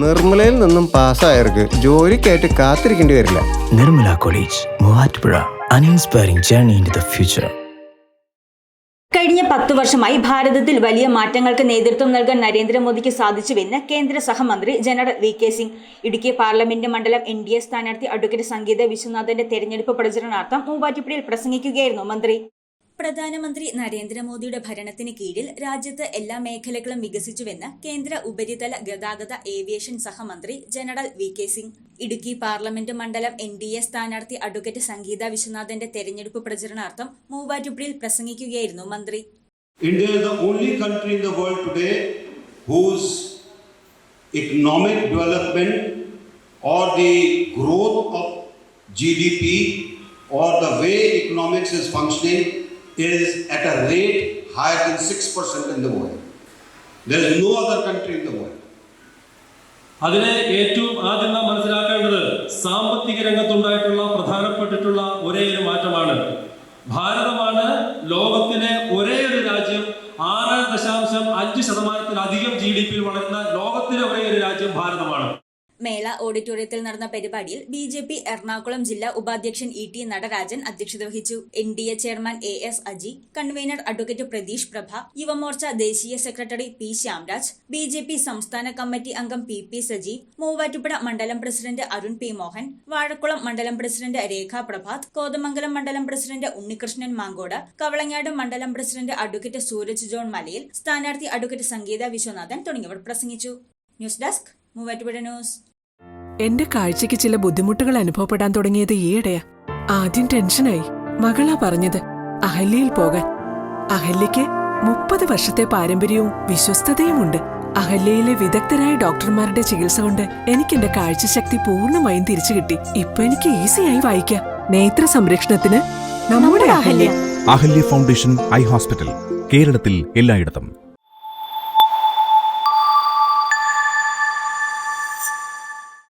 നിർമ്മലയിൽ നിന്നും പാസ്സായവർക്ക് ജോലിക്കായിട്ട് കാത്തിരിക്കേണ്ടി വരില്ല. Nirmala college, Muvattupuzha. An inspiring journey into the future. കഴിഞ്ഞ 10 വർഷമായി ഭാരതത്തിൽ വലിയ മാറ്റങ്ങൾക്ക് നേതൃത്വം നൽകാൻ നരേന്ദ്രമോദിക്ക് സാധിച്ചുവെന്ന് കേന്ദ്ര സഹമന്ത്രി general VK. Singh. Idukki parliament മണ്ഡലം NDA സ്ഥാനാർത്ഥി അഡ്വക്കേറ്റ് സംഗീത വിശ്വനാഥന്റെ തെരഞ്ഞെടുപ്പ് പ്രചരണാർത്ഥം മൂവാറ്റുപുഴയിൽ പ്രസംഗിക്കുകയായിരുന്നു മന്ത്രി. പ്രധാനമന്ത്രി നരേന്ദ്രമോദിയുടെ ഭരണത്തിന് കീഴിൽ രാജ്യത്ത് എല്ലാ മേഖലകളും വികസിച്ചുവെന്ന് കേന്ദ്ര ഉപരിതല ഗതാഗത ഏവിയേഷൻ സഹമന്ത്രി general VK. Singh. Idukki parliament മണ്ഡലം NDA സ്ഥാനാർത്ഥി അഡ്വക്കേറ്റ് സംഗീത വിശ്വനാഥന്റെ തെരഞ്ഞെടുപ്പ് പ്രചരണാർത്ഥം മൂവാറ്റുപുഴയിൽ പ്രസംഗിക്കുകയായിരുന്നു മന്ത്രി. India is the only country in the world today whose economic development or the growth of GDP or the way economics is functioning is at a rate higher than 6% in the world. There is no other country in the world. അതിനെ ഏറ്റവും ആദ്യം നാം മനസ്സിലാക്കേണ്ടത് സാമ്പത്തിക രംഗത്തുണ്ടായിട്ടുള്ള പ്രധാനപ്പെട്ടിട്ടുള്ള ഒരേ ഒരു മാറ്റമാണ്. ഭാരതമാണ് ലോകത്തിലെ ഒരേ ഒരു രാജ്യം 6.5% GDP വളരുന്ന ലോകത്തിലെ ഒരേ ഒരു രാജ്യം ഭാരതമാണ്. മേള ഓഡിറ്റോറിയത്തിൽ നടന്ന പരിപാടിയിൽ BJP എറണാകുളം ജില്ലാ ഉപാധ്യക്ഷൻ E.T. നടരാജൻ അധ്യക്ഷത വഹിച്ചു. NDA chairman A.S. Aji, convenor advocate Pratheesh Prabha, Yuva Morcha ദേശീയ സെക്രട്ടറി P. ശ്യാംരാജ്, BJP സംസ്ഥാന കമ്മിറ്റി അംഗം P. സജി, മൂവാറ്റുപുഴ മണ്ഡലം പ്രസിഡന്റ് അരുൺ P. മോഹൻ, വാഴക്കുളം മണ്ഡലം പ്രസിഡന്റ് രേഖ പ്രഭാത്, കോതമംഗലം മണ്ഡലം പ്രസിഡന്റ് ഉണ്ണികൃഷ്ണൻ മാങ്കോട്, കവളങ്ങാട് മണ്ഡലം പ്രസിഡന്റ് അഡ്വക്കേറ്റ് സൂരജ് ജോൺ മലയിൽ, സ്ഥാനാർത്ഥി അഡ്വക്കേറ്റ് സംഗീത വിശ്വനാഥൻ തുടങ്ങിയവർ പ്രസംഗിച്ചു. News desk, Muvattupuzha news. എന്റെ കാഴ്ചയ്ക്ക് ചില ബുദ്ധിമുട്ടുകൾ അനുഭവപ്പെടാൻ തുടങ്ങിയത് ഈയിടെയാ. ആദ്യം ടെൻഷനായി. മകളാ പറഞ്ഞത് അഹല്യയിൽ പോകാൻ. അഹല്യയ്ക്ക് 30 വർഷത്തെ പാരമ്പര്യവും വിശ്വസ്തതയുമുണ്ട്. അഹല്യയിലെ വിദഗ്ധരായ ഡോക്ടർമാരുടെ ചികിത്സ കൊണ്ട് എനിക്ക് എന്റെ കാഴ്ചശക്തി പൂർണ്ണമായും തിരിച്ചു കിട്ടി. ഇപ്പൊ എനിക്ക് ഈസിയായി വായിക്കാം. നേത്ര സംരക്ഷണത്തിന് നമ്മുടെ Ahalya. Ahalya foundation eye hospital, കേരളത്തിൽ എല്ലായിടത്തും.